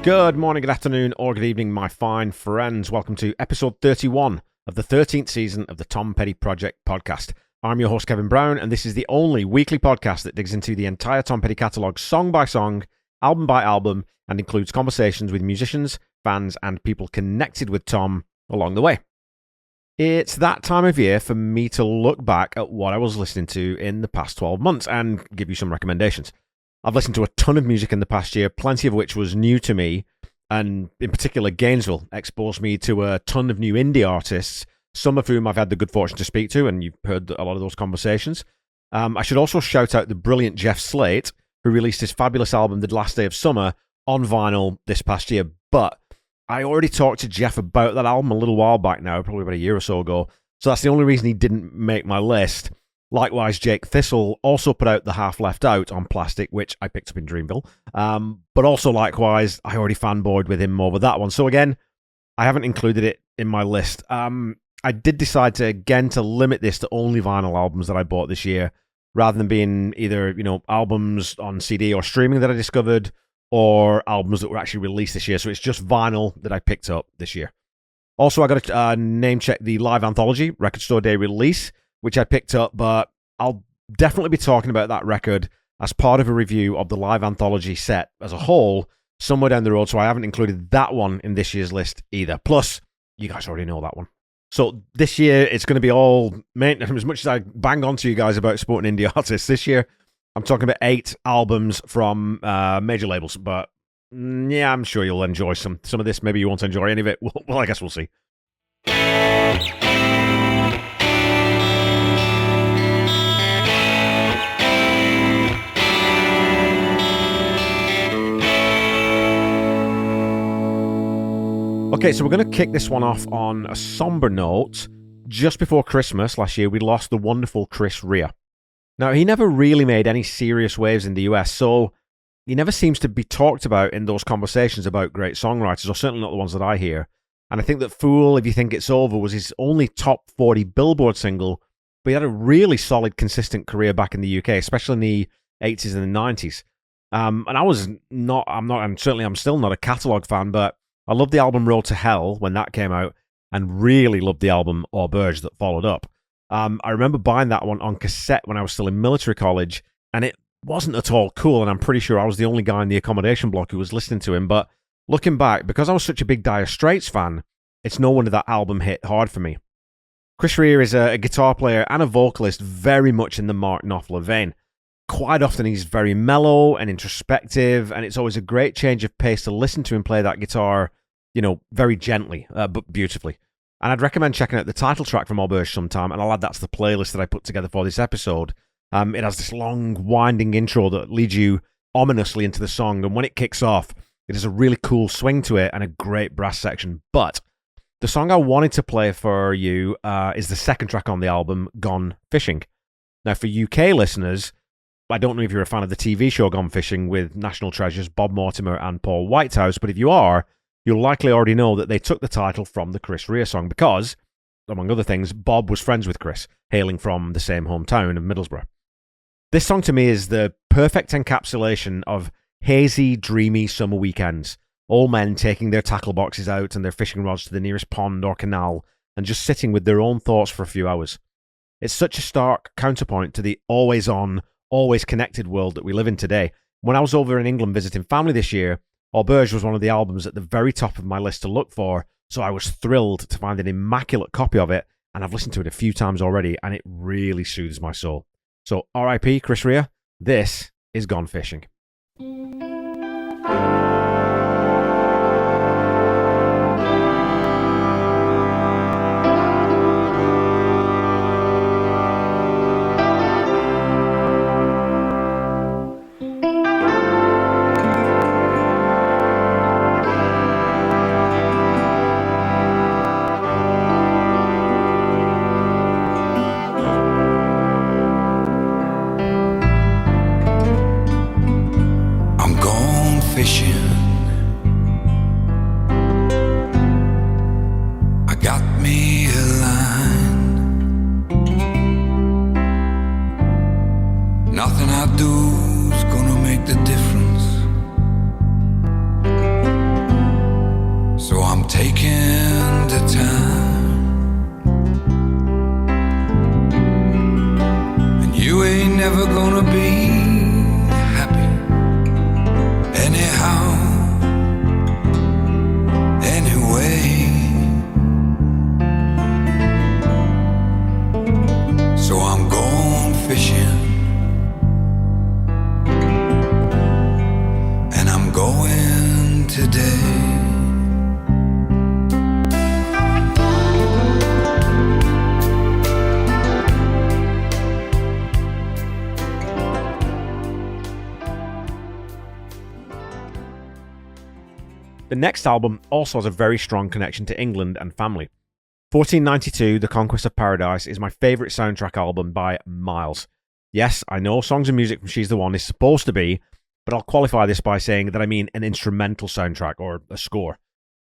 Good morning, good afternoon, or good evening, my fine friends. Welcome to episode 31 of the 13th season of the Tom Petty Project podcast. I'm your host, Kevin Brown, and this is the only weekly podcast that digs into the entire Tom Petty catalogue song by song, album by album, and includes conversations with musicians, fans, and people connected with Tom along the way. It's that time of year for me to look back at what I was listening to in the past 12 months and give you some recommendations. I've listened to a ton of music in the past year, plenty of which was new to me, and in particular, Gainesville exposed me to a ton of new indie artists, some of whom I've had the good fortune to speak to, and you've heard a lot of those conversations. I should also shout out the brilliant Jeff Slate, who released his fabulous album, The Last Day of Summer, on vinyl this past year, but I already talked to Jeff about that album a little while back now, probably about a year or so ago, so that's the only reason he didn't make my list. Likewise, Jake Thistle also put out The Half Left Out on plastic, which I picked up in Dreamville. But also, likewise, I already fanboyed with him over that one. So again, I haven't included it in my list. I did decide to limit this to only vinyl albums that I bought this year, rather than being either, albums on CD or streaming that I discovered, or albums that were actually released this year. So it's just vinyl that I picked up this year. Also, I got to name check the live Anthology Record Store Day release, which I picked up, but I'll definitely be talking about that record as part of a review of the live Anthology set as a whole somewhere down the road, so I haven't included that one in this year's list either. Plus, you guys already know that one. So this year, it's going to be all, as much as I bang on to you guys about supporting indie artists, this year, I'm talking about 8 albums from major labels, but yeah, I'm sure you'll enjoy some of this. Maybe you won't enjoy any of it. Well, I guess we'll see. Okay, so we're going to kick this one off on a somber note. Just before Christmas last year, we lost the wonderful Chris Rea. Now, he never really made any serious waves in the US, so he never seems to be talked about in those conversations about great songwriters, or certainly not the ones that I hear. And I think that Fool, If You Think It's Over, was his only top 40 Billboard single, but he had a really solid, consistent career back in the UK, especially in the 80s and the 90s. And I'm still not a catalogue fan, but I loved the album Road to Hell when that came out, and really loved the album Auberge that followed up. I remember buying that one on cassette when I was still in military college, and it wasn't at all cool, and I'm pretty sure I was the only guy in the accommodation block who was listening to him, but looking back, because I was such a big Dire Straits fan, it's no wonder that album hit hard for me. Chris Rea is a guitar player and a vocalist very much in the Mark Knopfler vein. Quite often he's very mellow and introspective, and it's always a great change of pace to listen to him play that guitar, very gently, but beautifully. And I'd recommend checking out the title track from Auberge sometime, and I'll add that to the playlist that I put together for this episode. It has this long, winding intro that leads you ominously into the song, and when it kicks off, it has a really cool swing to it and a great brass section. But the song I wanted to play for you is the second track on the album, Gone Fishing. Now, for UK listeners, I don't know if you're a fan of the TV show Gone Fishing with national treasures Bob Mortimer and Paul Whitehouse, but if you are, you'll likely already know that they took the title from the Chris Rea song because, among other things, Bob was friends with Chris, hailing from the same hometown of Middlesbrough. This song to me is the perfect encapsulation of hazy, dreamy summer weekends. All men taking their tackle boxes out and their fishing rods to the nearest pond or canal and just sitting with their own thoughts for a few hours. It's such a stark counterpoint to the always-on, always connected world that we live in today. When I was over in England visiting family this year, Auberge was one of the albums at the very top of my list to look for, so I was thrilled to find an immaculate copy of it, and I've listened to it a few times already, and it really soothes my soul. So R.I.P. Chris Rea, this is Gone Fishing. Nothing I do is gonna make the difference. I'm taking the time, and you ain't never gonna be happy anyhow, anyway. So I'm going fishing, and I'm going today. The next album also has a very strong connection to England and family. 1492, The Conquest of Paradise, is my favourite soundtrack album by miles. Yes, I know Songs and Music from She's the One is supposed to be, but I'll qualify this by saying that I mean an instrumental soundtrack, or a score.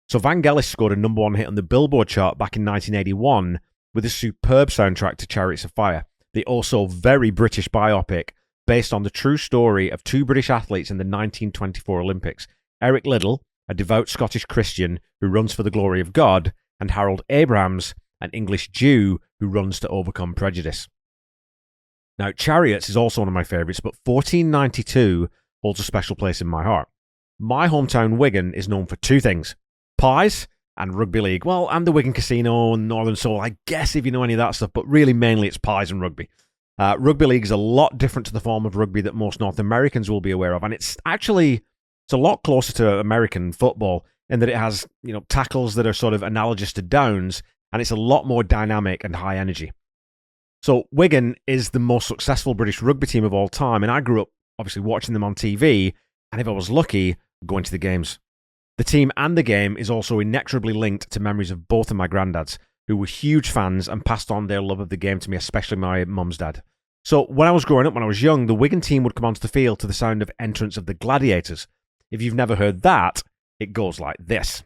So Vangelis scored a #1 hit on the Billboard chart back in 1981 with a superb soundtrack to Chariots of Fire, the also very British biopic based on the true story of two British athletes in the 1924 Olympics, Eric Liddell, a devout Scottish Christian who runs for the glory of God, and Harold Abrahams, an English Jew who runs to overcome prejudice. Now, Chariots is also one of my favourites, but 1492 holds a special place in my heart. My hometown Wigan is known for two things: pies and rugby league. Well, and the Wigan Casino and Northern Soul, I guess, if you know any of that stuff, but really mainly it's pies and rugby. Rugby league is a lot different to the form of rugby that most North Americans will be aware of, and it's a lot closer to American football in that it has, tackles that are sort of analogous to downs, and it's a lot more dynamic and high energy. So Wigan is the most successful British rugby team of all time, and I grew up obviously watching them on TV, and if I was lucky, going to the games. The team and the game is also inexorably linked to memories of both of my granddads, who were huge fans and passed on their love of the game to me, especially my mum's dad. So when I was growing up, when I was young, the Wigan team would come onto the field to the sound of Entrance of the Gladiators. If you've never heard that, it goes like this.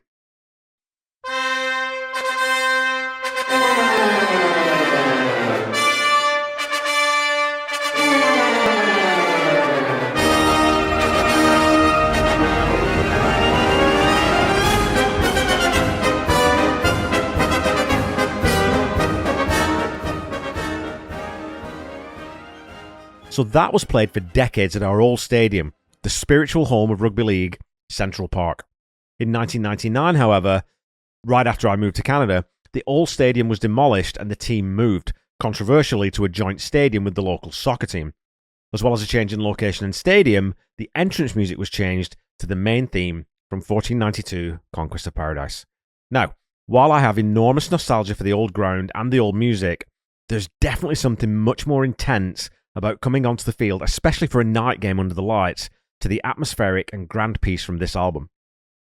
So that was played for decades at our old stadium, the spiritual home of rugby league, Central Park. In 1999, however, right after I moved to Canada, the old stadium was demolished and the team moved, controversially, to a joint stadium with the local soccer team. As well as a change in location and stadium, the entrance music was changed to the main theme from 1492, Conquest of Paradise. Now, while I have enormous nostalgia for the old ground and the old music, there's definitely something much more intense about coming onto the field, especially for a night game under the lights, to the atmospheric and grand piece from this album.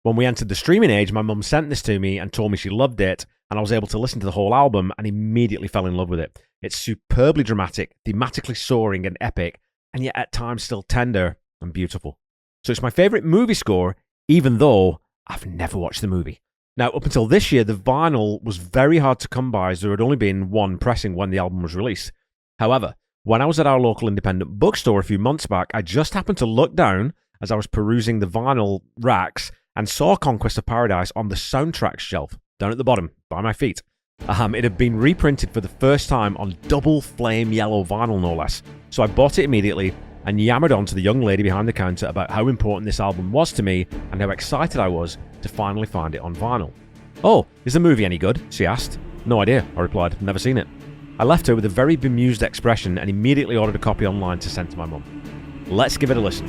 When we entered the streaming age, my mum sent this to me and told me she loved it, and I was able to listen to the whole album and immediately fell in love with it. It's superbly dramatic, thematically soaring and epic, and yet at times still tender and beautiful. So it's my favourite movie score, even though I've never watched the movie. Now, up until this year, the vinyl was very hard to come by, as there had only been one pressing when the album was released. However, when I was at our local independent bookstore a few months back, I just happened to look down as I was perusing the vinyl racks and saw Conquest of Paradise on the soundtrack shelf, down at the bottom, by my feet. It had been reprinted for the first time on double flame yellow vinyl, no less. So I bought it immediately and yammered on to the young lady behind the counter about how important this album was to me and how excited I was to finally find it on vinyl. "Oh, is the movie any good?" she asked. "No idea," I replied. "Never seen it." I left her with a very bemused expression and immediately ordered a copy online to send to my mum. Let's give it a listen.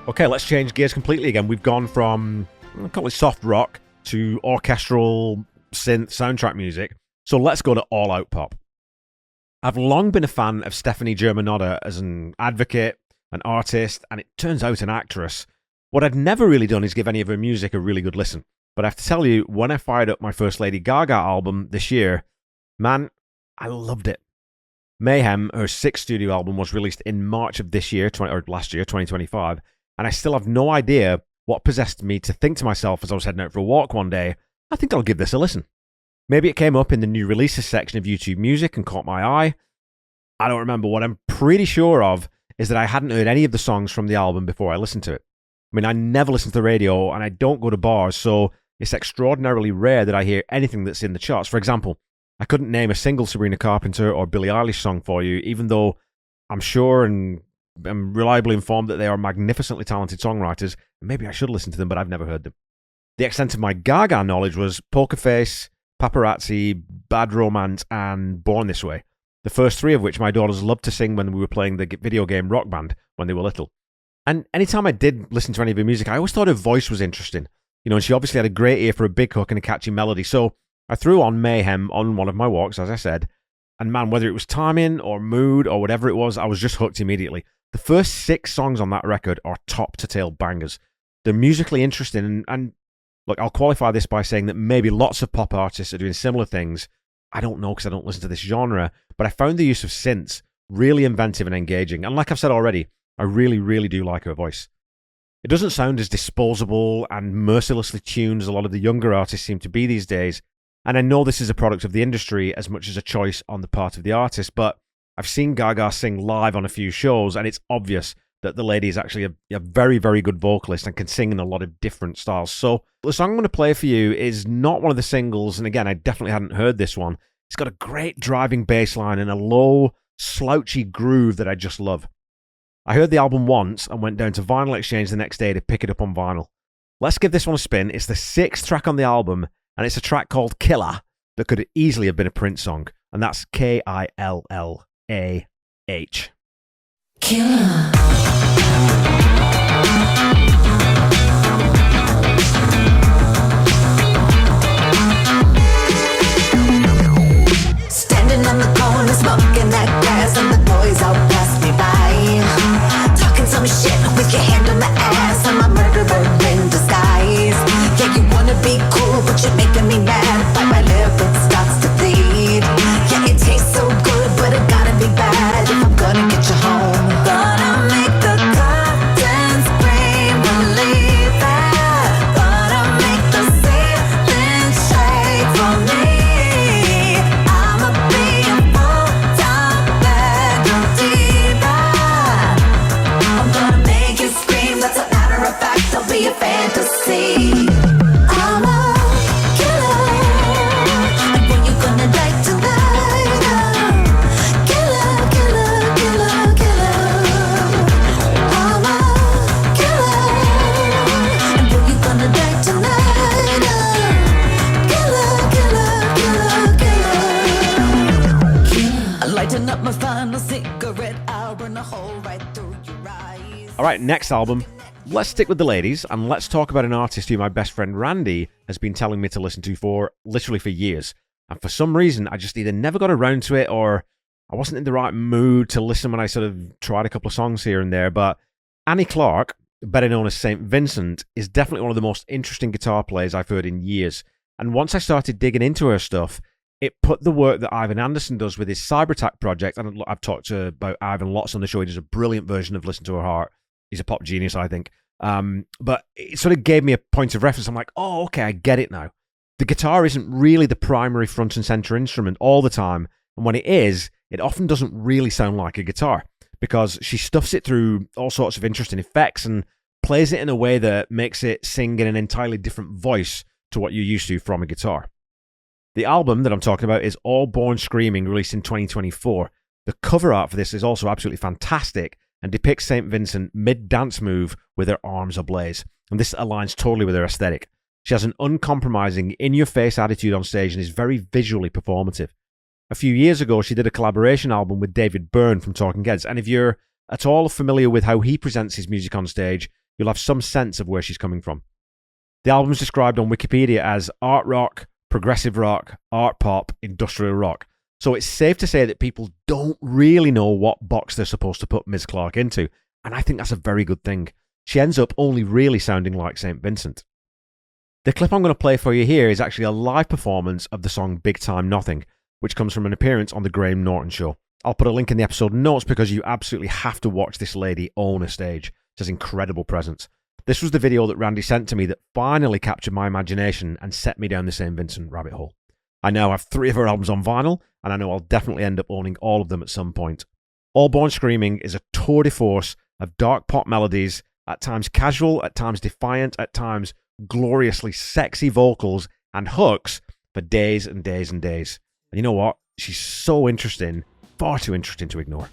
Okay, let's change gears completely again. We've gone from, I'll call it soft rock, to orchestral synth soundtrack music. So let's go to all-out pop. I've long been a fan of Stephanie Germanotta as an advocate, an artist, and it turns out an actress. What I'd never really done is give any of her music a really good listen. But I have to tell you, when I fired up my first Lady Gaga album this year, man, I loved it. Mayhem, her sixth studio album, was released in March of this year, last year, 2025, and I still have no idea what possessed me to think to myself as I was heading out for a walk one day, I think I'll give this a listen. Maybe it came up in the new releases section of YouTube Music and caught my eye. I don't remember. What I'm pretty sure of is that I hadn't heard any of the songs from the album before I listened to it. I mean, I never listen to the radio and I don't go to bars, so it's extraordinarily rare that I hear anything that's in the charts. For example, I couldn't name a single Sabrina Carpenter or Billie Eilish song for you, even though I'm sure and I'm reliably informed that they are magnificently talented songwriters. Maybe I should listen to them, but I've never heard them. The extent of my Gaga knowledge was Poker Face, Paparazzi, Bad Romance, and Born This Way. The first three of which my daughters loved to sing when we were playing the video game Rock Band when they were little. And anytime I did listen to any of her music, I always thought her voice was interesting. You know, and she obviously had a great ear for a big hook and a catchy melody. So I threw on Mayhem on one of my walks, as I said. And man, whether it was timing or mood or whatever it was, I was just hooked immediately. The first 6 songs on that record are top-to-tail bangers. They're musically interesting, and look, I'll qualify this by saying that maybe lots of pop artists are doing similar things. I don't know because I don't listen to this genre, but I found the use of synths really inventive and engaging. And like I've said already, I really, really do like her voice. It doesn't sound as disposable and mercilessly tuned as a lot of the younger artists seem to be these days. And I know this is a product of the industry as much as a choice on the part of the artist, but I've seen Gaga sing live on a few shows, and it's obvious that the lady is actually a very, very good vocalist and can sing in a lot of different styles. So the song I'm going to play for you is not one of the singles, and again, I definitely hadn't heard this one. It's got a great driving bass line and a low, slouchy groove that I just love. I heard the album once and went down to Vinyl Exchange the next day to pick it up on vinyl. Let's give this one a spin. It's the 6th track on the album, and it's a track called Killer that could easily have been a Prince song, and that's Killah. Killer. Standing on the corner, smoking that gas, and the boys all pass me by. Talking some shit with your hand on my ass. I'm a murderer in disguise. Yeah, you wanna be cool, but you're making me mad. Bite my lip, it starts to bleed. Yeah, it tastes so good, but it gotta be bad if I'm gonna get you home. Gonna make the curtains scream, believe that. Gonna make the ceiling shake for me. I'ma be a full-time bedroom diva. I'm gonna make you scream, that's a matter of fact. Don't be a fantasy. I'm a killer. And when you gonna die tonight? Killer, killer, killer, killer. I'm a killer. And when you gonna die tonight? Killer, killer, killer, killer. I lighten up my final cigarette. I'll burn a hole right through your eyes. All right, next album. Let's stick with the ladies, and let's talk about an artist who my best friend Randy has been telling me to listen to for literally for years. And for some reason, I just either never got around to it or I wasn't in the right mood to listen when I sort of tried a couple of songs here and there. But Annie Clark, better known as St. Vincent, is definitely one of the most interesting guitar players I've heard in years. And once I started digging into her stuff, it put the work that Ivan Anderson does with his Cyberattack project, and I've talked about Ivan lots on the show. He does a brilliant version of Listen to Her Heart. He's a pop genius, I think. But it sort of gave me a point of reference. I'm like, oh, okay, I get it now. The guitar isn't really the primary front and center instrument all the time. And when it is, it often doesn't really sound like a guitar because she stuffs it through all sorts of interesting effects and plays it in a way that makes it sing in an entirely different voice to what you're used to from a guitar. The album that I'm talking about is All Born Screaming, released in 2024. The cover art for this is also absolutely fantastic and depicts St. Vincent mid-dance move with her arms ablaze. And this aligns totally with her aesthetic. She has an uncompromising, in-your-face attitude on stage and is very visually performative. A few years ago, she did a collaboration album with David Byrne from Talking Heads, and if you're at all familiar with how he presents his music on stage, you'll have some sense of where she's coming from. The album's described on Wikipedia as art rock, progressive rock, art pop, industrial rock. So it's safe to say that people don't really know what box they're supposed to put Ms. Clarke into, and I think that's a very good thing. She ends up only really sounding like St. Vincent. The clip I'm going to play for you here is actually a live performance of the song Big Time Nothing, which comes from an appearance on The Graham Norton Show. I'll put a link in the episode notes because you absolutely have to watch this lady own a stage. She has incredible presence. This was the video that Randy sent to me that finally captured my imagination and set me down the St. Vincent rabbit hole. I now have 3 of her albums on vinyl, and I know I'll definitely end up owning all of them at some point. All Born Screaming is a tour de force of dark pop melodies, at times casual, at times defiant, at times gloriously sexy vocals and hooks for days and days and days. And you know what? She's so interesting, far too interesting to ignore.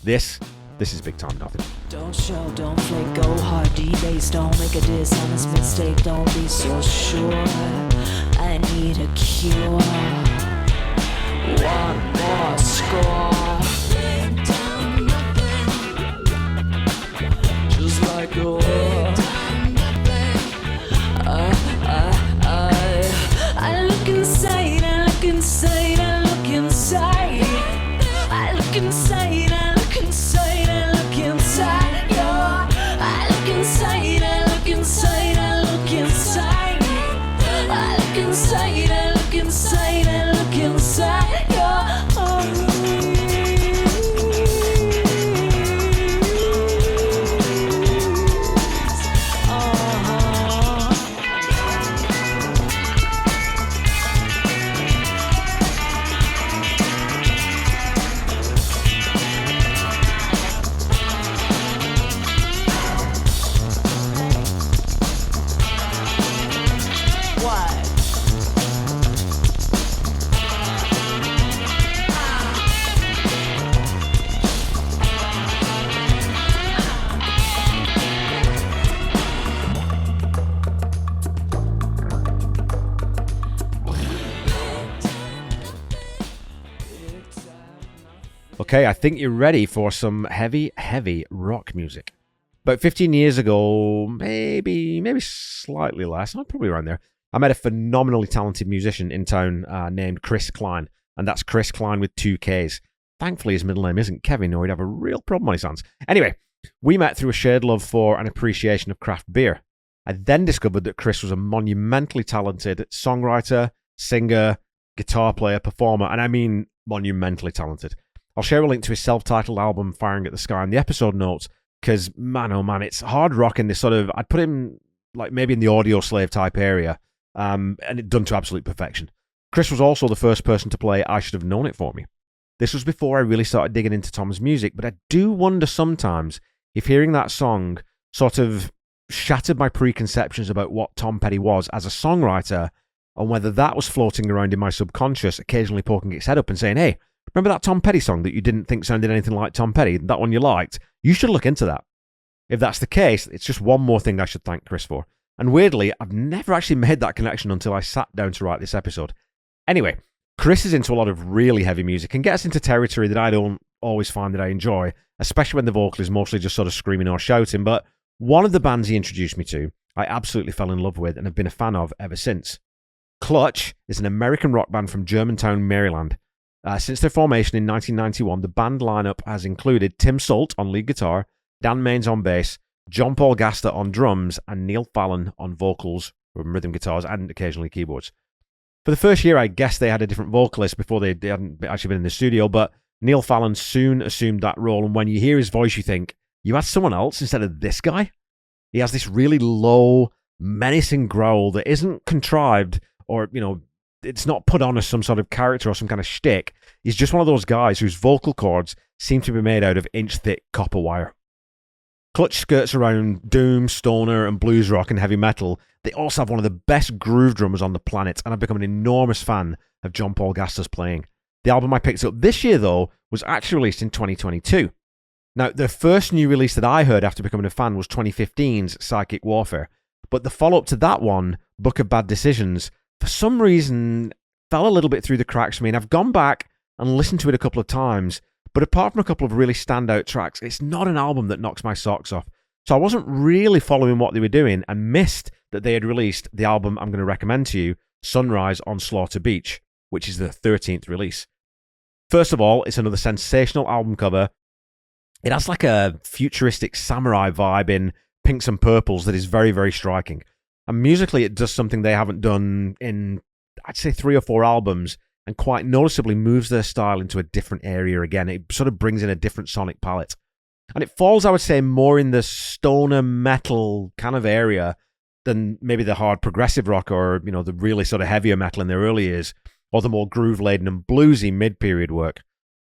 This is Big Time Nothing. Don't show, don't flake, go hard, D-base, don't make a dishonest mistake, don't be so sure. I need a cure. One more score. Big time nothing. Just like a I look inside, I look inside, I look inside. I look inside, I look inside, I look inside. I look inside, I look inside, I look inside. I look inside, I look inside, I look inside. Okay, I think you're ready for some heavy, heavy rock music. About 15 years ago, maybe slightly less, probably around there, I met a phenomenally talented musician in town named Chris Klein, and that's Chris Klein with 2 Ks. Thankfully, his middle name isn't Kevin, or he'd have a real problem on his hands. Anyway, we met through a shared love for and appreciation of craft beer. I then discovered that Chris was a monumentally talented songwriter, singer, guitar player, performer, and I mean monumentally talented. I'll share a link to his self-titled album, Firing at the Sky, in the episode notes, because, man, oh man, it's hard rock in this sort of, I'd put him like maybe in the Audio Slave type area, and it done to absolute perfection. Chris was also the first person to play I Should Have Known It for me. This was before I really started digging into Tom's music, but I do wonder sometimes if hearing that song sort of shattered my preconceptions about what Tom Petty was as a songwriter, and whether that was floating around in my subconscious, occasionally poking its head up and saying, hey, remember that Tom Petty song that you didn't think sounded anything like Tom Petty, that one you liked? You should look into that. If that's the case, it's just one more thing I should thank Chris for. And weirdly, I've never actually made that connection until I sat down to write this episode. Anyway, Chris is into a lot of really heavy music and gets into territory that I don't always find that I enjoy, especially when the vocal is mostly just sort of screaming or shouting. But one of the bands he introduced me to, I absolutely fell in love with and have been a fan of ever since. Clutch is an American rock band from Germantown, Maryland. Since their formation in 1991, the band lineup has included Tim Salt on lead guitar, Dan Maines on bass, John Paul Gaster on drums, and Neil Fallon on vocals, rhythm guitars, and occasionally keyboards. For the first year, I guess they had a different vocalist before they hadn't actually been in the studio, but Neil Fallon soon assumed that role, and when you hear his voice, you think, you had someone else instead of this guy? He has this really low, menacing growl that isn't contrived or, it's not put on as some sort of character or some kind of shtick. He's just one of those guys whose vocal cords seem to be made out of inch-thick copper wire. Clutch skirts around doom, stoner, and blues rock and heavy metal. They also have one of the best groove drummers on the planet, and I've become an enormous fan of John Paul Gaster's playing. The album I picked up this year, though, was actually released in 2022. Now, the first new release that I heard after becoming a fan was 2015's Psychic Warfare, but the follow-up to that one, Book of Bad Decisions, for some reason, fell a little bit through the cracks for me, and I've gone back and listened to it a couple of times, but apart from a couple of really standout tracks, it's not an album that knocks my socks off. So I wasn't really following what they were doing and missed that they had released the album I'm going to recommend to you, Sunrise on Slaughter Beach, which is the 13th release. First of all, it's another sensational album cover. It has like a futuristic samurai vibe in pinks and purples that is very, very striking. And musically, it does something they haven't done in, I'd say, 3 or 4 albums, and quite noticeably moves their style into a different area again. It sort of brings in a different sonic palette. And it falls, I would say, more in the stoner metal kind of area than maybe the hard progressive rock or, you know, the really sort of heavier metal in their early years, or the more groove-laden and bluesy mid-period work.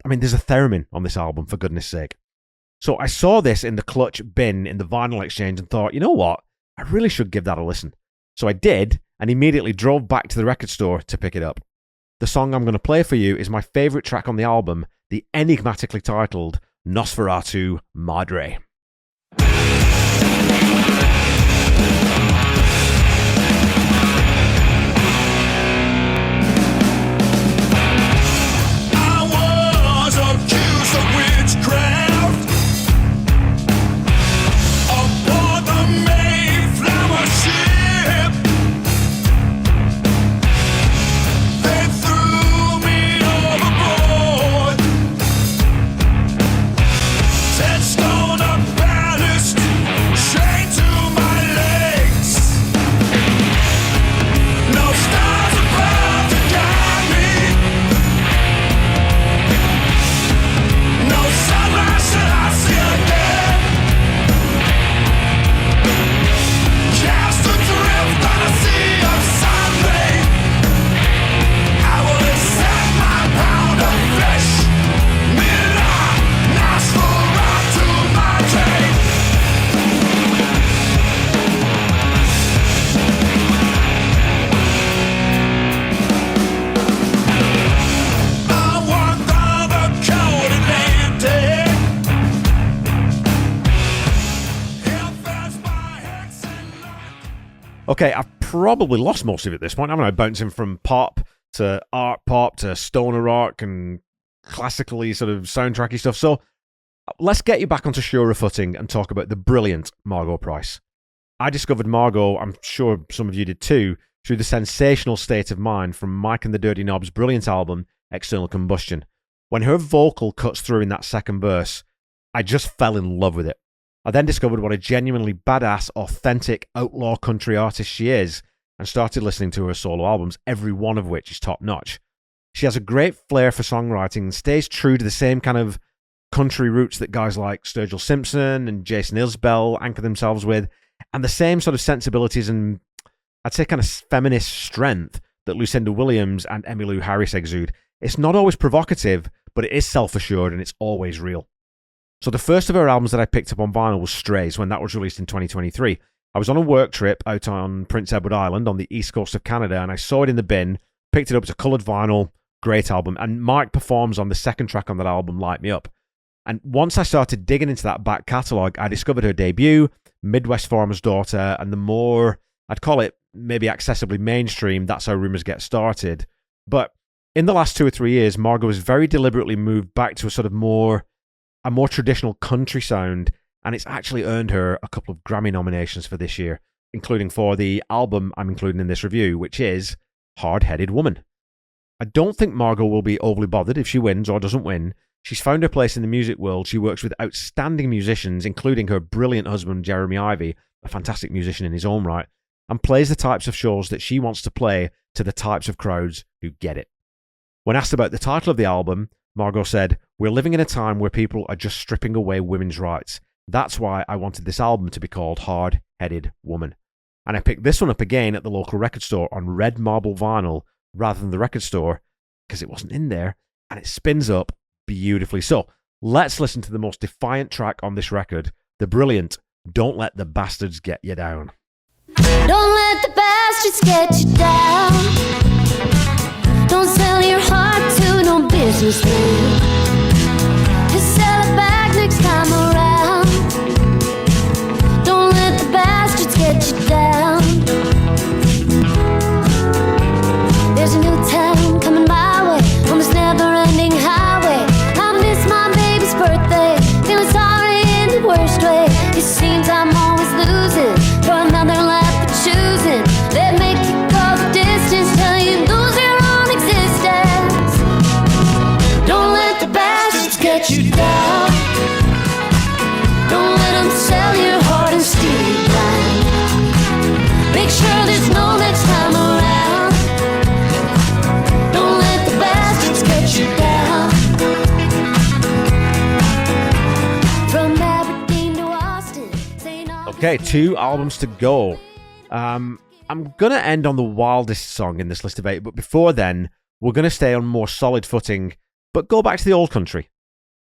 I mean, there's a theremin on this album, for goodness sake. So I saw this in the Clutch bin in the vinyl exchange and thought, you know what? I really should give that a listen. So I did, and immediately drove back to the record store to pick it up. The song I'm going to play for you is my favourite track on the album, the enigmatically titled Nosferatu Madre. Okay, I've probably lost most of it at this point, haven't I? Bouncing from pop to art pop to stoner rock and classically sort of soundtracky stuff. So let's get you back onto surer footing and talk about the brilliant Margot Price. I discovered Margot, I'm sure some of you did too, through the sensational State of Mind from Mike and the Dirty Knobs' brilliant album, External Combustion. When her vocal cuts through in that second verse, I just fell in love with it. I then discovered what a genuinely badass, authentic, outlaw country artist she is, and started listening to her solo albums, every one of which is top-notch. She has a great flair for songwriting and stays true to the same kind of country roots that guys like Sturgill Simpson and Jason Isbell anchor themselves with, and the same sort of sensibilities and, I'd say, kind of feminist strength that Lucinda Williams and Emmylou Harris exude. It's not always provocative, but it is self-assured and it's always real. So the first of her albums that I picked up on vinyl was Strays, when that was released in 2023. I was on a work trip out on Prince Edward Island on the east coast of Canada, and I saw it in the bin, picked it up as a coloured vinyl, great album, and Mike performs on the second track on that album, Light Me Up. And once I started digging into that back catalogue, I discovered her debut, Midwest Farmer's Daughter, and the more, I'd call it maybe accessibly mainstream, That's How Rumours Get Started. But in the last 2 or 3 years, Margot has very deliberately moved back to a sort of more traditional country sound, and it's actually earned her a couple of Grammy nominations for this year, including for the album I'm including in this review, which is Hard-Headed Woman. I don't think Margot will be overly bothered if she wins or doesn't win. She's found her place in the music world. She works with outstanding musicians, including her brilliant husband, Jeremy Ivey, a fantastic musician in his own right, and plays the types of shows that she wants to play to the types of crowds who get it. When asked about the title of the album, Margot said, "We're living in a time where people are just stripping away women's rights. That's why I wanted this album to be called Hard-Headed Woman." And I picked this one up again at the local record store on red marble vinyl rather than the record store because it wasn't in there, and it spins up beautifully. So let's listen to the most defiant track on this record, the brilliant Don't Let the Bastards Get You Down. Don't let the bastards get you down. Don't sell your heart to no businessman. Just sell it back next time around. Don't let the bastards get you down. There's a new town coming my way on this never-ending highway. I miss my baby's birthday, feeling sorry in the worst way. It seems I'm Okay, 2 albums to go. I'm going to end on the wildest song in this list of 8, but before then, we're going to stay on more solid footing, but go back to the old country.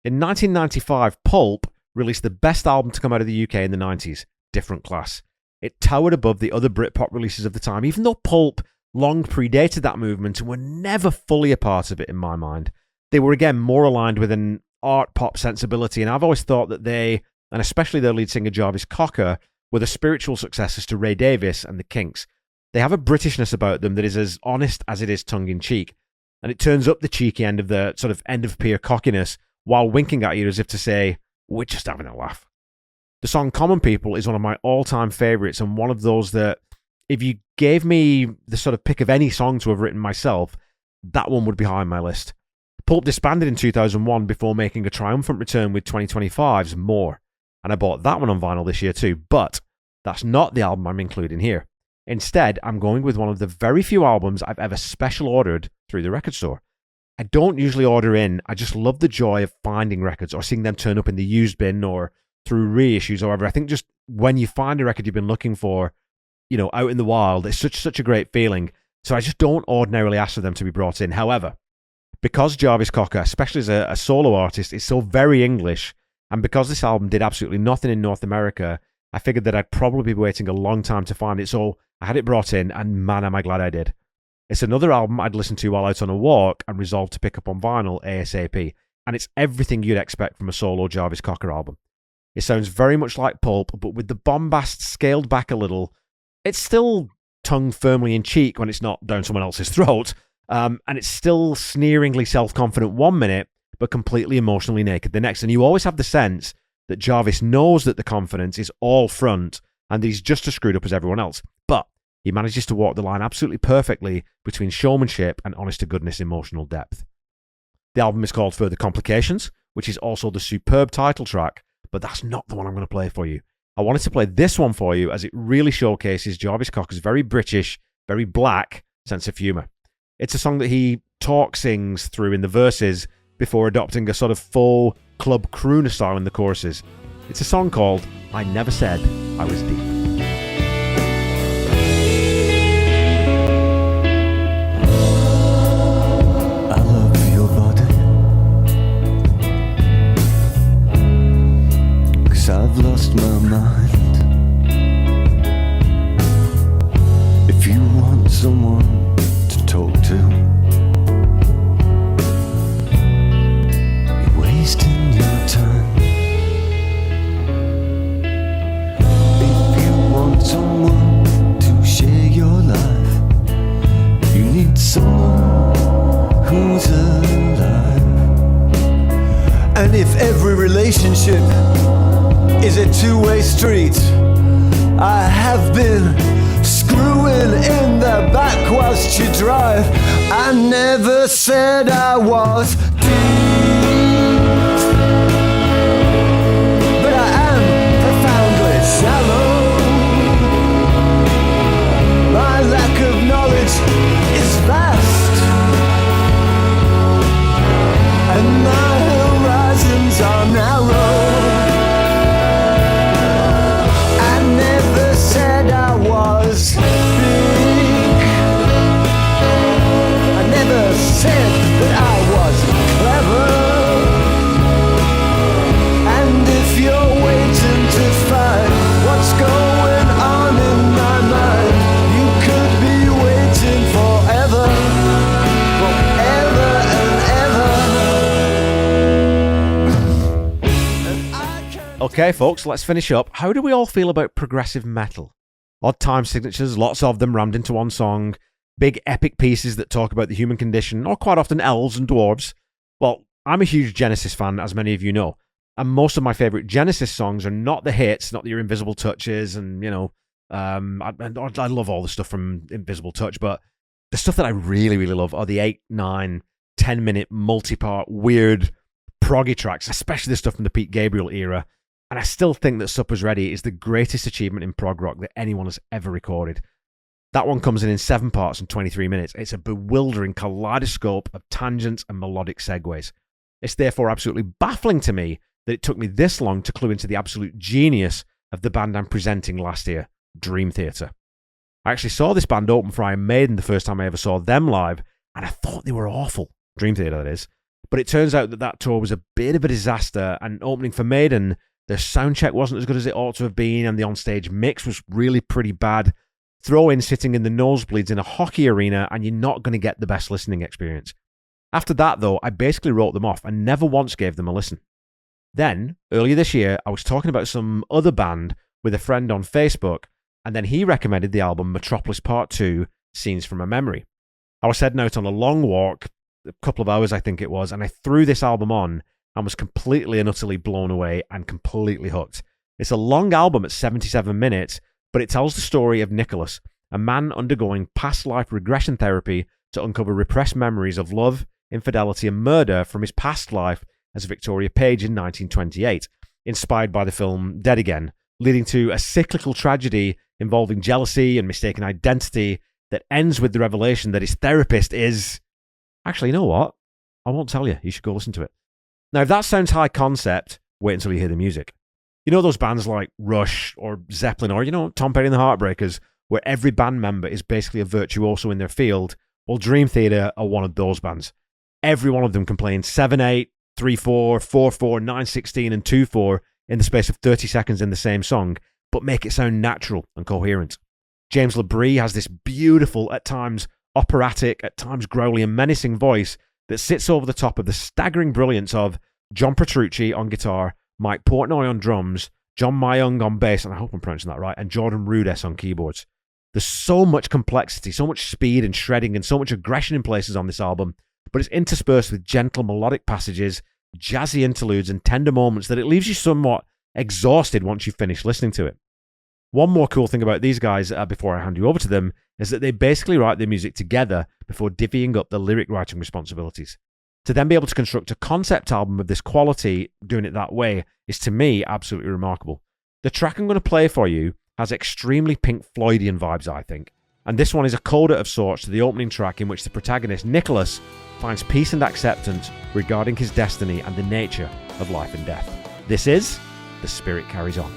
In 1995, Pulp released the best album to come out of the UK in the 90s, Different Class. It towered above the other Britpop releases of the time, even though Pulp long predated that movement and were never fully a part of it in my mind. They were again more aligned with an art pop sensibility, and I've always thought that they, and especially their lead singer Jarvis Cocker, were the spiritual successors to Ray Davies and the Kinks. They have a Britishness about them that is as honest as it is tongue-in-cheek, and it turns up the cheeky end of the sort of end-of-pier cockiness while winking at you as if to say, we're just having a laugh. The song Common People is one of my all-time favourites, and one of those that, if you gave me the sort of pick of any song to have written myself, that one would be high on my list. Pulp disbanded in 2001 before making a triumphant return with 2025's More, and I bought that one on vinyl this year too, but that's not the album I'm including here. Instead, I'm going with one of the very few albums I've ever special ordered through the record store. I don't usually order in, I just love the joy of finding records or seeing them turn up in the used bin or through reissues or whatever. I think just when you find a record you've been looking for, you know, out in the wild, it's such a great feeling. So I just don't ordinarily ask for them to be brought in. However, because Jarvis Cocker, especially as a solo artist, is so very English, and because this album did absolutely nothing in North America, I figured that I'd probably be waiting a long time to find it, so I had it brought in, and man, am I glad I did. It's another album I'd listen to while out on a walk and resolved to pick up on vinyl ASAP, and it's everything you'd expect from a solo Jarvis Cocker album. It sounds very much like Pulp, but with the bombast scaled back a little. It's still tongue firmly in cheek when it's not down someone else's throat, and it's still sneeringly self-confident one minute, but completely emotionally naked the next. And you always have the sense that Jarvis knows that the confidence is all front and that he's just as screwed up as everyone else. But he manages to walk the line absolutely perfectly between showmanship and honest-to-goodness emotional depth. The album is called Further Complications, which is also the superb title track, but that's not the one I'm going to play for you. I wanted to play this one for you as it really showcases Jarvis Cocker's very British, very black sense of humour. It's a song that he sings through in the verses before adopting a sort of full club crooner style in the choruses. It's a song called I Never Said I Was Deep. I love your body, 'cause I've lost my mind. If you want someone to talk to, you're wasting your time. If you want someone to share your life, you need someone who's alive. And if every relationship is a two-way street, I have been screwing in the back whilst you drive. I never said I was deep, but I am profoundly shallow. My lack of knowledge is vast, and my horizons are narrow. I never said I was big. I never said that I was clever. And if you're waiting to find what's going on in my mind, you could be waiting forever, forever and ever. Okay, folks, let's finish up. How do we all feel about progressive metal? Odd time signatures, lots of them rammed into one song, big epic pieces that talk about the human condition, or quite often elves and dwarves. Well, I'm a huge Genesis fan, as many of you know, and most of my favourite Genesis songs are not the hits, not your Invisible Touches, and, you know, I love all the stuff from Invisible Touch, but the stuff that I really, really love are the 8, 9, 10-minute, multi-part, weird, proggy tracks, especially the stuff from the Pete Gabriel era. And I still think that Supper's Ready is the greatest achievement in prog rock that anyone has ever recorded. That one comes in 7 parts and 23 minutes. It's a bewildering kaleidoscope of tangents and melodic segues. It's therefore absolutely baffling to me that it took me this long to clue into the absolute genius of the band I'm presenting last year, Dream Theater. I actually saw this band open for Iron Maiden the first time I ever saw them live, and I thought they were awful. Dream Theater, that is. But it turns out that tour was a bit of a disaster, and opening for Maiden, their sound check wasn't as good as it ought to have been, and the onstage mix was really pretty bad. Throw in sitting in the nosebleeds in a hockey arena, and you're not going to get the best listening experience. After that, though, I basically wrote them off and never once gave them a listen. Then, earlier this year, I was talking about some other band with a friend on Facebook, and then he recommended the album Metropolis Part 2, Scenes from a Memory. I was heading out on a long walk, a couple of hours I think it was, and I threw this album on and was completely and utterly blown away and completely hooked. It's a long album at 77 minutes, but it tells the story of Nicholas, a man undergoing past life regression therapy to uncover repressed memories of love, infidelity, and murder from his past life as Victoria Page in 1928, inspired by the film Dead Again, leading to a cyclical tragedy involving jealousy and mistaken identity that ends with the revelation that his therapist is... Actually, you know what? I won't tell you. You should go listen to it. Now, if that sounds high concept, wait until you hear the music. You know those bands like Rush or Zeppelin or, Tom Petty and the Heartbreakers, where every band member is basically a virtuoso in their field? Well, Dream Theater are one of those bands. Every one of them can play in 7/8, 3/4, 4/4, 9/16, and 2/4 in the space of 30 seconds in the same song, but make it sound natural and coherent. James LaBrie has this beautiful, at times operatic, at times growly and menacing voice that sits over the top of the staggering brilliance of John Petrucci on guitar, Mike Portnoy on drums, John Myung on bass, and I hope I'm pronouncing that right, and Jordan Rudess on keyboards. There's so much complexity, so much speed and shredding, and so much aggression in places on this album, but it's interspersed with gentle melodic passages, jazzy interludes, and tender moments that it leaves you somewhat exhausted once you've finished listening to it. One more cool thing about these guys, before I hand you over to them, is that they basically write their music together before divvying up the lyric writing responsibilities. To then be able to construct a concept album of this quality, doing it that way, is to me absolutely remarkable. The track I'm going to play for you has extremely Pink Floydian vibes, I think, and this one is a coda of sorts to the opening track in which the protagonist, Nicholas, finds peace and acceptance regarding his destiny and the nature of life and death. This is The Spirit Carries On.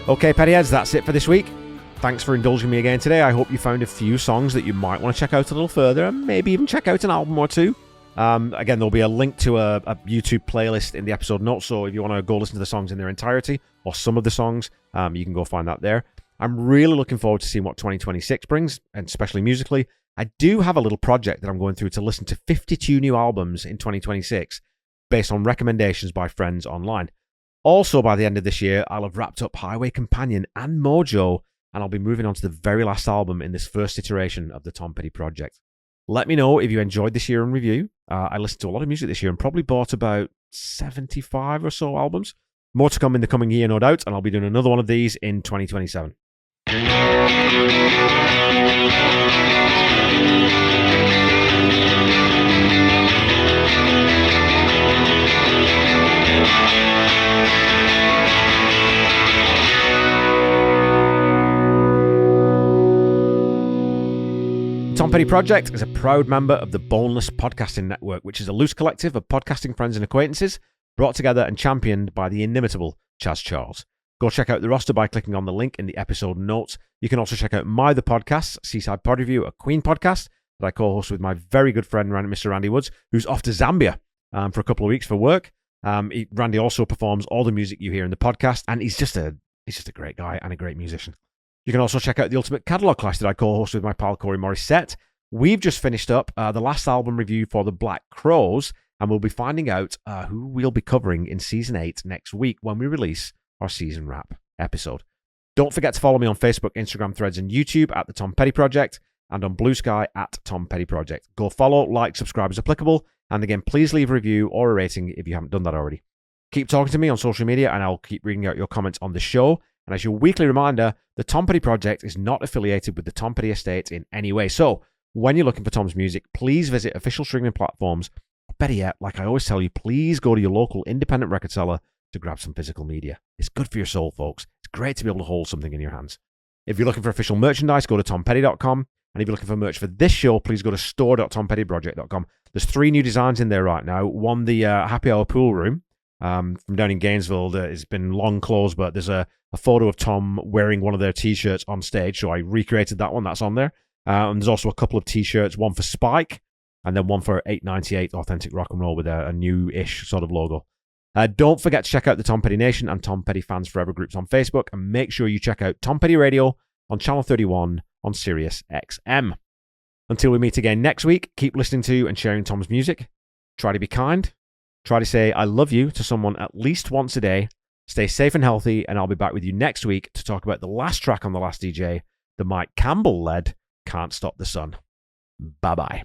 Okay, Pettyheads, that's it for this week. Thanks for indulging me again today. I hope you found a few songs that you might want to check out a little further and maybe even check out an album or two. Again, there'll be a link to a YouTube playlist in the episode notes, so if you want to go listen to the songs in their entirety or some of the songs, you can go find that there. I'm really looking forward to seeing what 2026 brings, and especially musically. I do have a little project that I'm going through to listen to 52 new albums in 2026 based on recommendations by friends online. Also, by the end of this year, I'll have wrapped up Highway Companion and Mojo, and I'll be moving on to the very last album in this first iteration of the Tom Petty project. Let me know if you enjoyed this year in review. I listened to a lot of music this year and probably bought about 75 or so albums. More to come in the coming year, no doubt, and I'll be doing another one of these in 2027. Tom Petty Project is a proud member of the Boneless Podcasting Network, which is a loose collective of podcasting friends and acquaintances brought together and championed by the inimitable Chaz Charles. Go check out the roster by clicking on the link in the episode notes. You can also check out My The Podcast, Seaside Pod Review, a Queen podcast that I co-host with my very good friend, Mr. Randy Woods, who's off to Zambia for a couple of weeks for work. Randy also performs all the music you hear in the podcast, and he's just a great guy and a great musician. You can also check out the Ultimate Catalog Clash that I co-host with my pal Corey Morissette. We've just finished up the last album review for the Black Crows, and we'll be finding out who we'll be covering in Season 8 next week when we release our season wrap episode. Don't forget to follow me on Facebook, Instagram, Threads, and YouTube at The Tom Petty Project, and on Blue Sky at Tom Petty Project. Go follow, like, subscribe as applicable, and again, please leave a review or a rating if you haven't done that already. Keep talking to me on social media, and I'll keep reading out your comments on the show. And as your weekly reminder, the Tom Petty Project is not affiliated with the Tom Petty Estate in any way. So, when you're looking for Tom's music, please visit official streaming platforms. Better yet, like I always tell you, please go to your local independent record seller to grab some physical media. It's good for your soul, folks. It's great to be able to hold something in your hands. If you're looking for official merchandise, go to tompetty.com. And if you're looking for merch for this show, please go to store.tompettyproject.com. There's 3 new designs in there right now. One, the Happy Hour Pool Room from down in Gainesville. It's been long closed, but there's a photo of Tom wearing one of their T-shirts on stage. So I recreated that one. That's on there. And there's also a couple of T-shirts, one for Spike and then one for 898 Authentic Rock and Roll with a new-ish sort of logo. Don't forget to check out the Tom Petty Nation and Tom Petty Fans Forever groups on Facebook, and make sure you check out Tom Petty Radio on Channel 31 on Sirius XM. Until we meet again next week, keep listening to and sharing Tom's music. Try to be kind. Try to say I love you to someone at least once a day. Stay safe and healthy, and I'll be back with you next week to talk about the last track on The Last DJ, the Mike Campbell-led Can't Stop the Sun. Bye-bye.